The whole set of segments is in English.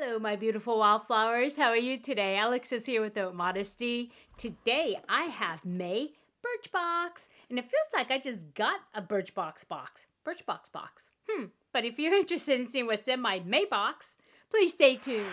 Hello, my beautiful wildflowers. How are you today? Alex is here with Oat Modesty. Today, I have May Birchbox. And it feels like I just got a Birchbox box. Birchbox box. But if you're interested in seeing what's in my May box, please stay tuned.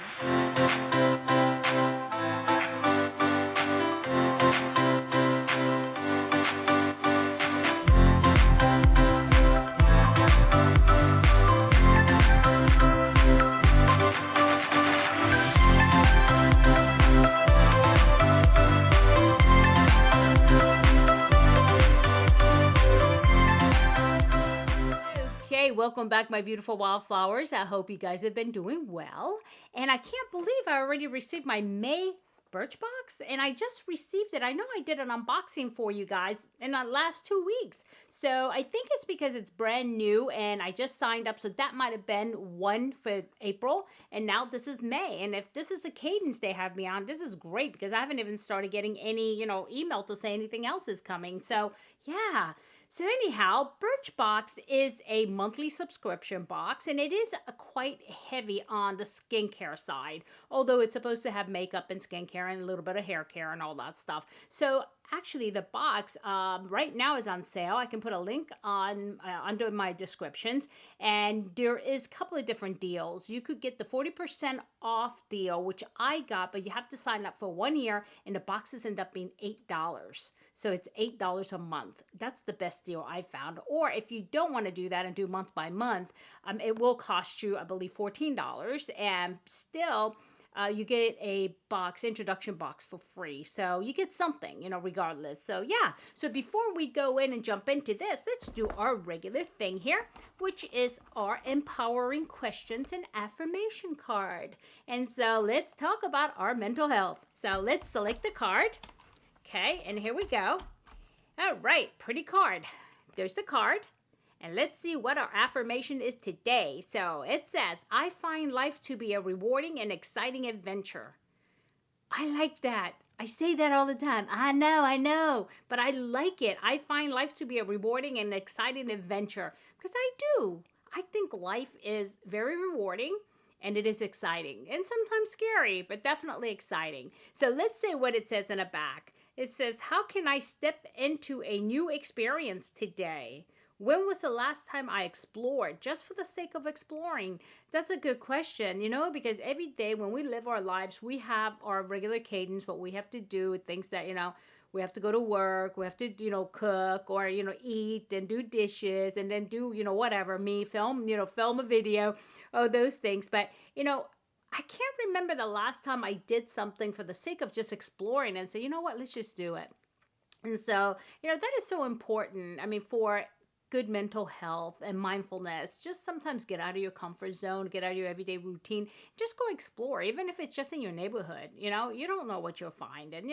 Welcome back, my beautiful wildflowers. I hope you guys have been doing well. And I can't believe I already received my May Birchbox, and I just received it. I know I did an unboxing for you guys in the last 2 weeks. So I think it's because it's brand new and I just signed up. So that might have been one for April. And now this is May. And if this is a cadence they have me on, this is great because I haven't even started getting any, email to say anything else is coming. So yeah. So anyhow, Birchbox is a monthly subscription box, and it is quite heavy on the skincare side, although it's supposed to have makeup and skincare and a little bit of hair care and all that stuff. So actually, the box right now is on sale. I can put a link on under my descriptions, and there is a couple of different deals. You could get the 40% off deal, which I got, but you have to sign up for 1 year, and the boxes end up being $8. So it's $8 a month. That's the best deal I found. Or if you don't want to do that and do month by month, it will cost you, I believe, $14, and still you get a introduction box for free. So you get something, regardless. So yeah. So before we go in and jump into this, let's do our regular thing here, which is our empowering questions and affirmation card. And so let's talk about our mental health. So let's select a card. Okay, and here we go. All right, pretty card. There's the card. And let's see what our affirmation is today. So it says, I find life to be a rewarding and exciting adventure. I like that. I say that all the time. I know, but I like it. I find life to be a rewarding and exciting adventure because I do. I think life is very rewarding and it is exciting and sometimes scary, but definitely exciting. So let's say what it says in the back. It says, how can I step into a new experience today? When was the last time I explored just for the sake of exploring? That's a good question, because every day when we live our lives, we have our regular cadence, what we have to do, things that, we have to go to work, we have to, cook or, eat and do dishes and then do, whatever, film a video, those things. But, I can't remember the last time I did something for the sake of just exploring and say, you know what, let's just do it. And so, that is so important. I mean, for good mental health and mindfulness, just sometimes get out of your comfort zone, get out of your everyday routine, just go explore, even if it's just in your neighborhood. You don't know what you'll find. And,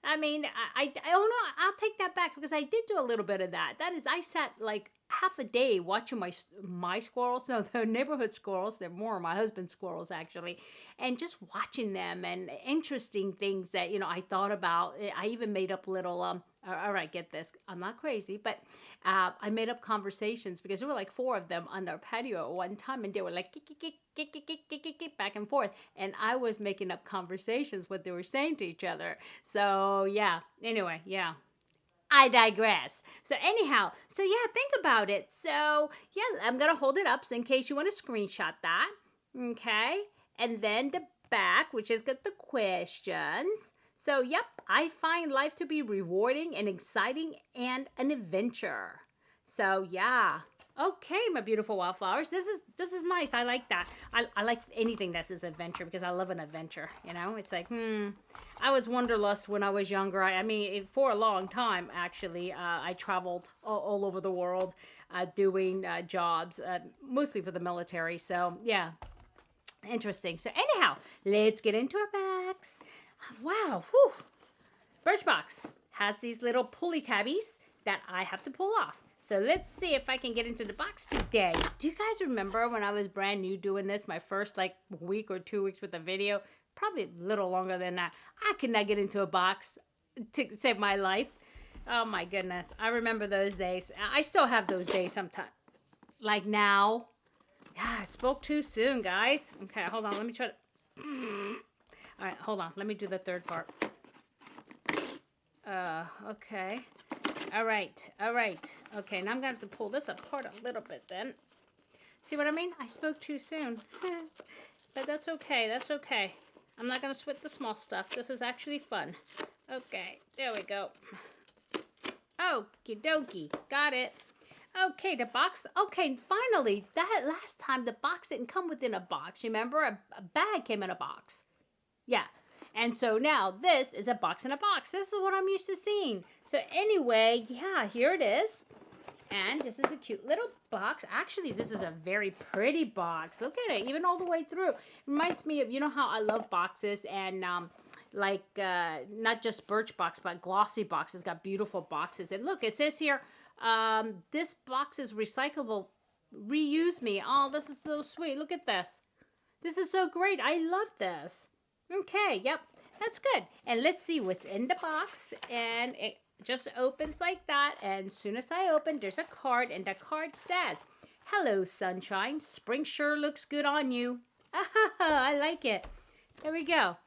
I don't know, I'll take that back because I did do a little bit of that. That is, I sat like half a day watching my squirrels, no, the neighborhood squirrels, they're more my husband's squirrels actually, and just watching them and interesting things that, I thought about. I even made up little, all right, get this, I'm not crazy, but I made up conversations because there were like 4 of them on our patio at one time, and they were like back and forth, and I was making up conversations, what they were saying to each other. So yeah, anyway, yeah. I digress. So anyhow, think about it. So yeah, I'm going to hold it up so in case you want to screenshot that. Okay. And then the back, which has got the questions. So yep, I find life to be rewarding and exciting and an adventure. So yeah. Okay, my beautiful wildflowers. This is nice. I like that. I like anything that says adventure because I love an adventure. It's like, I was wanderlust when I was younger. I mean, for a long time, actually, I traveled all over the world doing jobs, mostly for the military. So yeah, interesting. So anyhow, let's get into our bags. Wow. Whew. Birchbox has these little pulley tabbies that I have to pull off. So let's see if I can get into the box today. Do you guys remember when I was brand new doing this, my first week or 2 weeks with the video? Probably a little longer than that. I could not get into a box to save my life. Oh my goodness. I remember those days. I still have those days sometimes. Like now. Yeah, I spoke too soon, guys. Okay, hold on. Let me try to All right, hold on. Let me do the third part. Okay. All right. Okay, now I'm going to have to pull this apart a little bit then. See what I mean? I spoke too soon. But that's okay. That's okay. I'm not going to sweat the small stuff. This is actually fun. Okay, there we go. Okie dokie. Got it. Okay, the box. Okay, finally. That last time, the box didn't come within a box. Remember? A bag came in a box. Yeah. And so now this is a box in a box. This is what I'm used to seeing. So anyway, yeah, here it is. And this is a cute little box. Actually, this is a very pretty box. Look at it, even all the way through. It reminds me of, you know how I love boxes and not just Birchbox, but Glossybox. It's got beautiful boxes. And look, it says here, this box is recyclable. Reuse me. Oh, this is so sweet. Look at this. This is so great. I love this. Okay, yep, that's good. And let's see what's in the box. And it just opens like that. And as soon as I open, there's a card. And the card says, "Hello, sunshine. Spring sure looks good on you." I like it. There we go.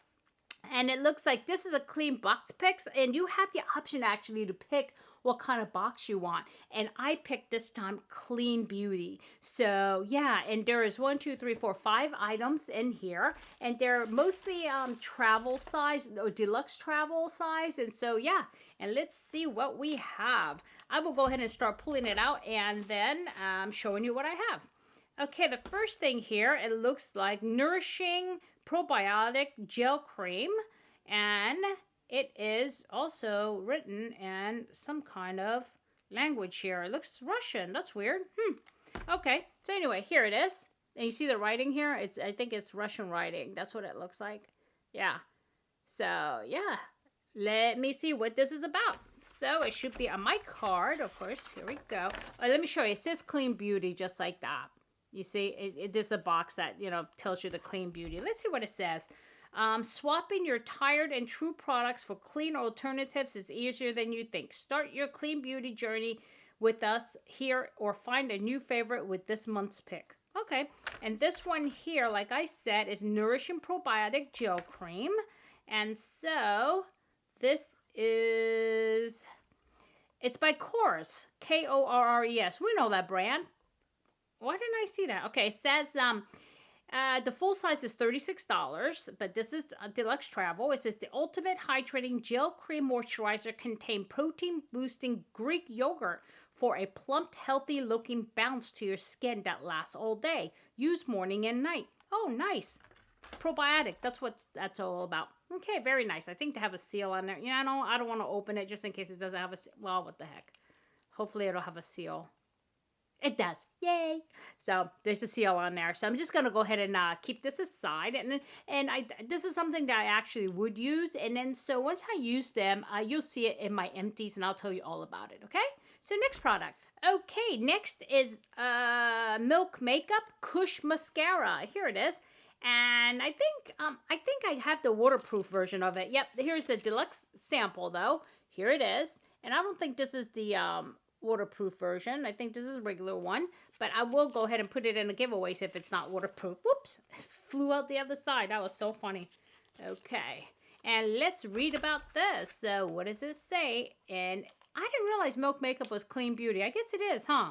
And it looks like this is a clean box pick. And you have the option actually to pick what kind of box you want. And I picked this time Clean Beauty. So yeah, and there is 5 items in here. And they're mostly travel size or deluxe travel size. And so yeah, and let's see what we have. I will go ahead and start pulling it out and then showing you what I have. Okay, the first thing here, it looks like Nourishing Probiotic Gel Cream. And it is also written in some kind of language here. It looks Russian. That's weird. Okay. So anyway, here it is. And you see the writing here? I think it's Russian writing. That's what it looks like. Yeah. So, yeah. Let me see what this is about. So, it should be on my card, of course. Here we go. Let me show you. It says Clean Beauty just like that. You see, it is a box that, tells you the Clean Beauty. Let's see what it says. Swapping your tired and true products for clean alternatives is easier than you think. Start your clean beauty journey with us here or find a new favorite with this month's pick. Okay, and this one here, like I said, is Nourishing Probiotic Gel Cream. And so this is, it's by Kors, Korres. We know that brand. Why didn't I see that? Okay, it says the full size is $36, but this is deluxe travel. It says the ultimate hydrating gel cream moisturizer contain protein boosting Greek yogurt for a plumped, healthy looking bounce to your skin that lasts all day. Use morning and night. Oh, nice. Probiotic. That's what that's all about. Okay, very nice. I think they have a seal on there. Yeah, no, I don't want to open it just in case it doesn't have a seal. Well, what the heck. Hopefully it'll have a seal. It does. Yay. So there's a seal on there. So I'm just going to go ahead and keep this aside. And this is something that I actually would use. And then so once I use them, you'll see it in my empties and I'll tell you all about it. Okay. So next product. Okay. Next is Milk Makeup Kush Mascara. Here it is. And I think I have the waterproof version of it. Yep. Here's the deluxe sample though. Here it is. And I don't think this is the waterproof version. I think this is a regular one, but I will go ahead and put it in the giveaways if it's not waterproof. Whoops, it flew out the other side. That was so funny. Okay, and let's read about this. So what does it say? And I didn't realize Milk Makeup was Clean Beauty. I guess it is, huh?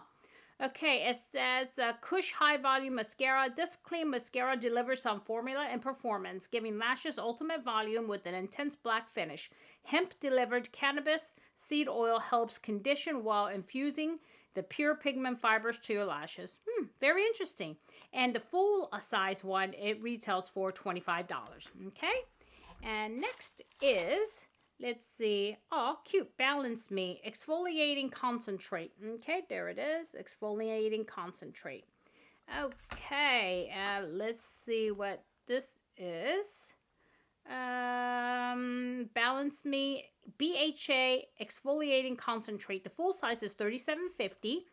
Okay, it says Kush High Volume Mascara. This clean mascara delivers on formula and performance, giving lashes ultimate volume with an intense black finish. Hemp-delivered cannabis seed oil helps condition while infusing the pure pigment fibers to your lashes. Very interesting. And the full size one, it retails for $25. Okay? And next is, let's see. Oh, cute. Balance Me. Exfoliating Concentrate. Okay, there it is. Exfoliating Concentrate. Okay, let's see what this is. Balance Me BHA Exfoliating Concentrate. The full size is $37.50.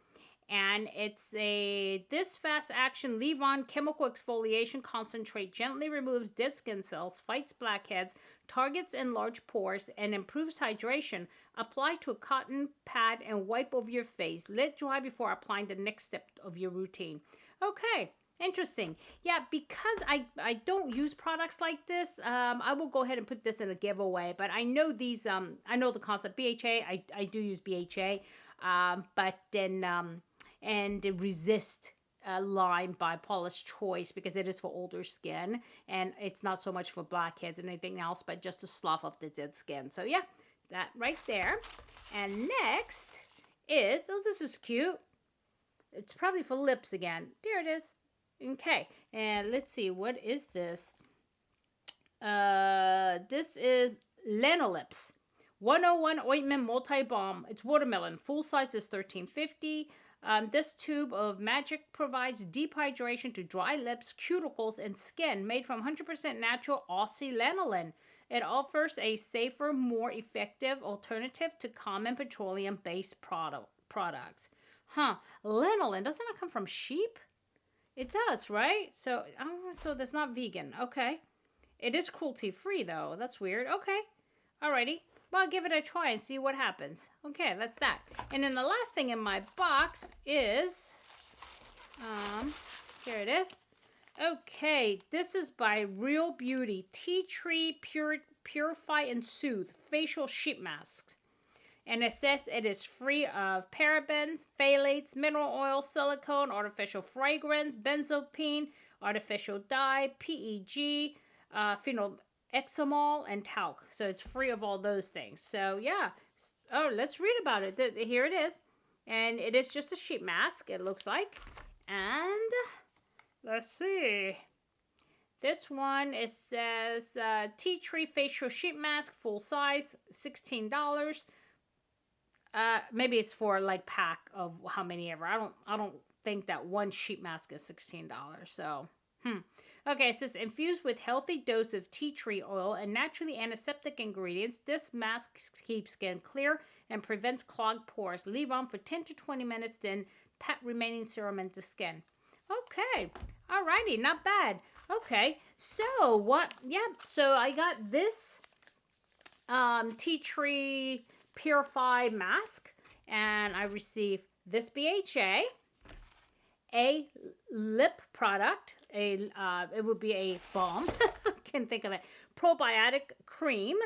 And it's this fast action leave-on chemical exfoliation concentrate gently removes dead skin cells, fights blackheads, targets enlarged pores, and improves hydration. Apply to a cotton pad and wipe over your face. Let dry before applying the next step of your routine. Okay, Interesting. Yeah, because I don't use products like this, I will go ahead and put this in a giveaway. But I know these, I know the concept BHA. I do use BHA, but then, and the Resist line by Paula's Choice, because it is for older skin. And it's not so much for blackheads and anything else, but just to slough off the dead skin. So yeah, that right there. And next is, oh, this is cute. It's probably for lips again. There it is. Okay, and let's see, what is this? This is Lenolips 101 Ointment Multi-Balm. It's watermelon. Full size is $13.50. This tube of magic provides deep hydration to dry lips, cuticles, and skin, made from 100% natural Aussie lanolin. It offers a safer, more effective alternative to common petroleum-based products. Huh, lanolin, doesn't that come from sheep? It does, right? So, so that's not vegan. Okay. It is cruelty-free, though. That's weird. Okay. Alrighty. Well, I'll give it a try and see what happens. Okay, that's that. And then the last thing in my box is, here it is. Okay, this is by Real Beauty. Tea Tree Purify and Soothe Facial Sheet Masks. And it says it is free of parabens, phthalates, mineral oil, silicone, artificial fragrance, benzopene, artificial dye, PEG, phenolexamol, and talc. So it's free of all those things. So yeah. Oh, let's read about it. Here it is. And it is just a sheet mask, it looks like. And let's see. This one, it says Tea Tree Facial Sheet Mask, full size, $16. Maybe it's for like pack of how many ever. I don't think that one sheet mask is $16. So, Okay, it says infused with healthy dose of tea tree oil and naturally antiseptic ingredients, this mask keeps skin clear and prevents clogged pores. Leave on for 10 to 20 minutes, then pat remaining serum into skin. Okay, alrighty, not bad. Okay, so what? Yeah, so I got this tea tree Purify mask, and I received this BHA, a lip product, it would be a balm, can't think of it, probiotic cream,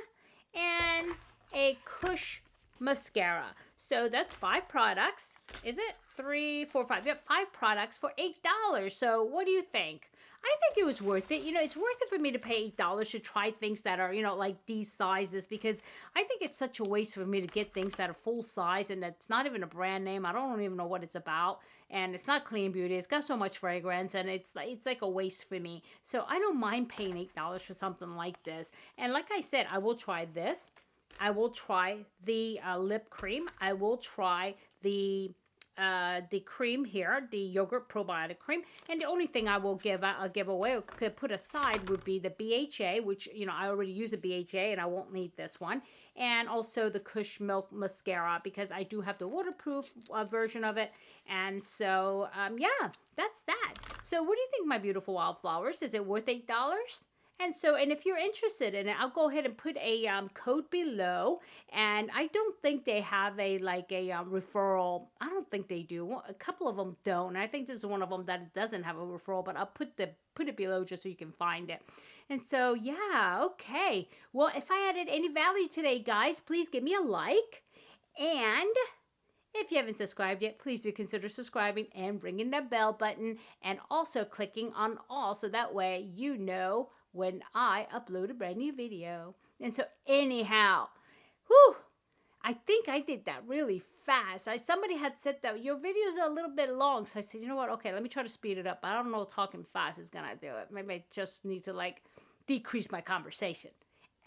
and a Kush mascara. So that's 5 products. Is it 3, 4, 5? Yep, 5 products for $8. So what do you think? I think it was worth it. You know, it's worth it for me to pay $8 to try things that are, you know, like these sizes, because I think it's such a waste for me to get things that are full size and that's not even a brand name. I don't even know what it's about, and it's not clean beauty. It's got so much fragrance, and it's like a waste for me. So I don't mind paying $8 for something like this. And like I said, I will try this. I will try the lip cream. I will try the cream here, the yogurt probiotic cream, and the only thing I will give away or could put aside would be the BHA, which, you know, I already use a BHA and I won't need this one, and also the Kush Milk Mascara, because I do have the waterproof version of it. And so yeah, that's that. So what do you think, my beautiful wildflowers? Is it worth $8? And so, and if you're interested in it, I'll go ahead and put a code below. And I don't think they have a referral. I don't think they do. A couple of them don't. And I think this is one of them that doesn't have a referral. But I'll put it below just so you can find it. And so, yeah, okay. Well, if I added any value today, guys, please give me a like. And if you haven't subscribed yet, please do consider subscribing and ringing that bell button. And also clicking on all, so that way you know when I upload a brand new video. And so anyhow, I think I did that really fast. Somebody had said that your videos are a little bit long. So I said, you know what? Okay, let me try to speed it up. I don't know if talking fast is going to do it. Maybe I just need to decrease my conversation.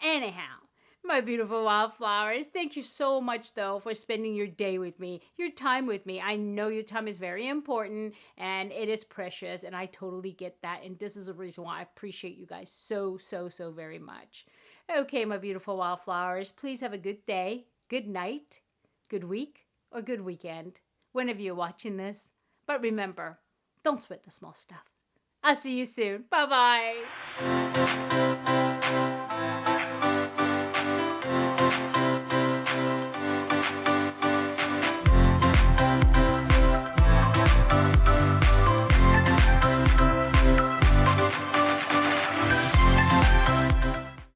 Anyhow, my beautiful wildflowers, thank you so much, though, for spending your day with me, your time with me. I know your time is very important, and it is precious, and I totally get that, and this is the reason why I appreciate you guys so, so, so very much. Okay, my beautiful wildflowers, please have a good day, good night, good week, or good weekend, whenever you're watching this. But remember, don't sweat the small stuff. I'll see you soon. Bye-bye.